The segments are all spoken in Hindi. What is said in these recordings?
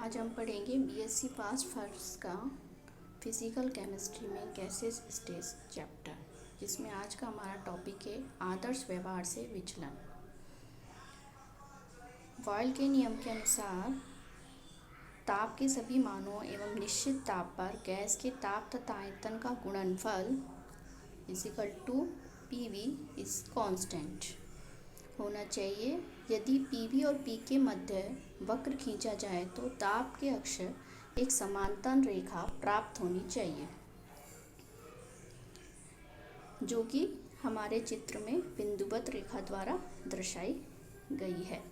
आज हम पढ़ेंगे बीएससी पास फर्स्ट का फिज़िकल केमिस्ट्री में गैसेस स्टेज चैप्टर, जिसमें आज का हमारा टॉपिक है आदर्श व्यवहार से विचलन। बॉयल के नियम के अनुसार ताप के सभी मानों एवं निश्चित ताप पर गैस के ताप तथा आयतन का गुणनफल = PV इज कांस्टेंट होना चाहिए। यदि PV और P के मध्य वक्र खींचा जाए तो ताप के अक्ष एक समांतर रेखा प्राप्त होनी चाहिए, जो कि हमारे चित्र में बिंदुवत रेखा द्वारा दर्शाई गई है।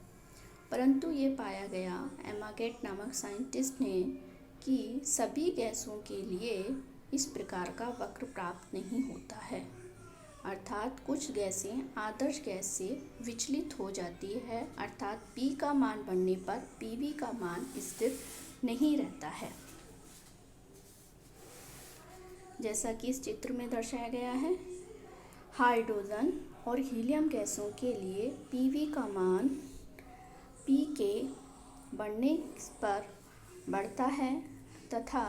परंतु ये पाया गया एमागेट नामक साइंटिस्ट ने कि सभी गैसों के लिए इस प्रकार का वक्र प्राप्त नहीं होता है, अर्थात कुछ गैसें आदर्श गैस से विचलित हो जाती है, अर्थात P का मान बढ़ने पर PV का मान स्थिर नहीं रहता है। जैसा कि इस चित्र में दर्शाया गया है, हाइड्रोजन और हीलियम गैसों के लिए PV का मान P के बढ़ने पर बढ़ता है तथा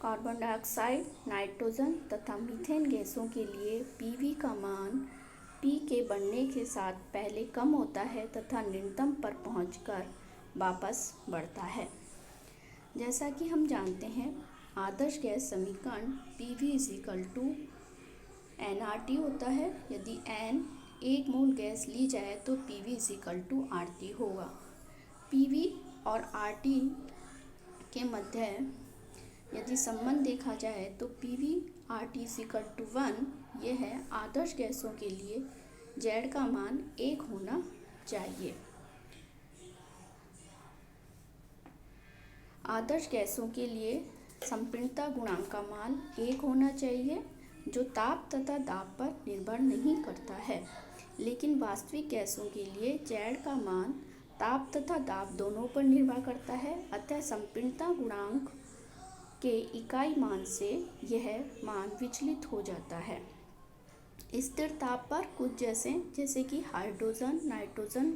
कार्बन डाइऑक्साइड, नाइट्रोजन तथा मीथेन गैसों के लिए PV का मान P के बढ़ने के साथ पहले कम होता है तथा न्यूनतम पर पहुंचकर वापस बढ़ता है। जैसा कि हम जानते हैं, आदर्श गैस समीकरण PV = nRT होता है। यदि n 1 मोल गैस ली जाए तो PV = RT होगा। PV और RT के मध्य यदि संबंध देखा जाए तो PV RT = 1, यह है आदर्श गैसों के लिए Z का मान 1 होना चाहिए। आदर्श गैसों के लिए संपीड़नता गुणांक का मान 1 होना चाहिए, जो ताप तथा दाब पर निर्भर नहीं करता है। लेकिन वास्तविक गैसों के लिए Z का मान ताप तथा दाब दोनों पर निर्भर करता है, अतः संपीड़नता गुणांक के इकाई मान से यह मान विचलित हो जाता है। स्थिर ताप पर कुछ जैसे कि हाइड्रोजन, नाइट्रोजन,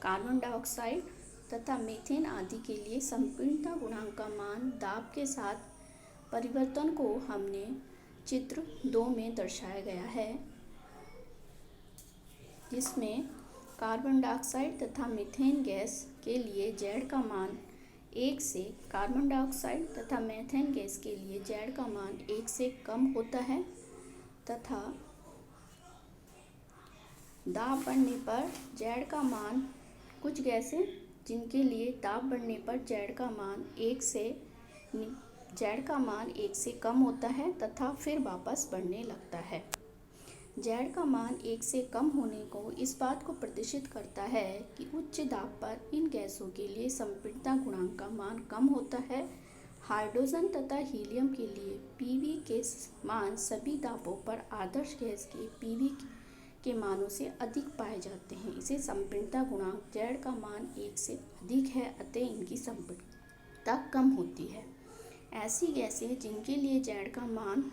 कार्बन डाइऑक्साइड तथा मीथेन आदि के लिए संपीड़नता गुणांक का मान दाब के साथ परिवर्तन को हमने चित्र 2 में दर्शाया गया है, जिसमें कार्बन डाइऑक्साइड तथा मीथेन गैस के लिए Z का मान 1 से, कार्बन डाइऑक्साइड तथा मीथेन गैस के लिए Z का मान 1 से कम होता है तथा दाब बढ़ने पर Z का मान, कुछ गैसें जिनके लिए दाब बढ़ने पर Z का मान 1 से कम होता है तथा फिर वापस बढ़ने लगता है। Z का मान 1 से कम होने को इस बात को प्रदर्शित करता है कि उच्च दाब पर इन गैसों के लिए संपीड़नता गुणांक का मान कम होता है। हाइड्रोजन तथा हीलियम के लिए PV के मान सभी दाबों पर आदर्श गैस के PV के मानों से अधिक पाए जाते हैं। इसे संपीड़नता गुणांक Z का मान 1 से अधिक है, अतः इनकी संपीड़नता कम होती है। ऐसी गैसें जिनके लिए Z का मान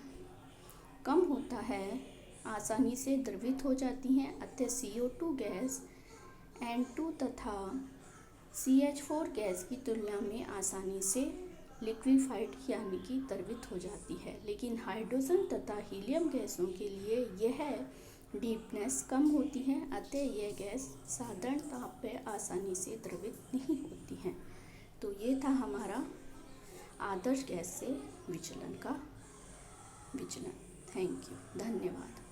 कम होता है आसानी से द्रवित हो जाती हैं, अतः CO2 गैस N2 तथा CH4 गैस की तुलना में आसानी से लिक्विफाइड यानी कि द्रवित हो जाती है। लेकिन हाइड्रोजन तथा हीलियम गैसों के लिए यह डीपनेस कम होती है, अतः यह गैस साधारण ताप पर आसानी से द्रवित नहीं होती हैं। तो ये था हमारा आदर्श गैस से विचलन का विचलन। थैंक यू, धन्यवाद।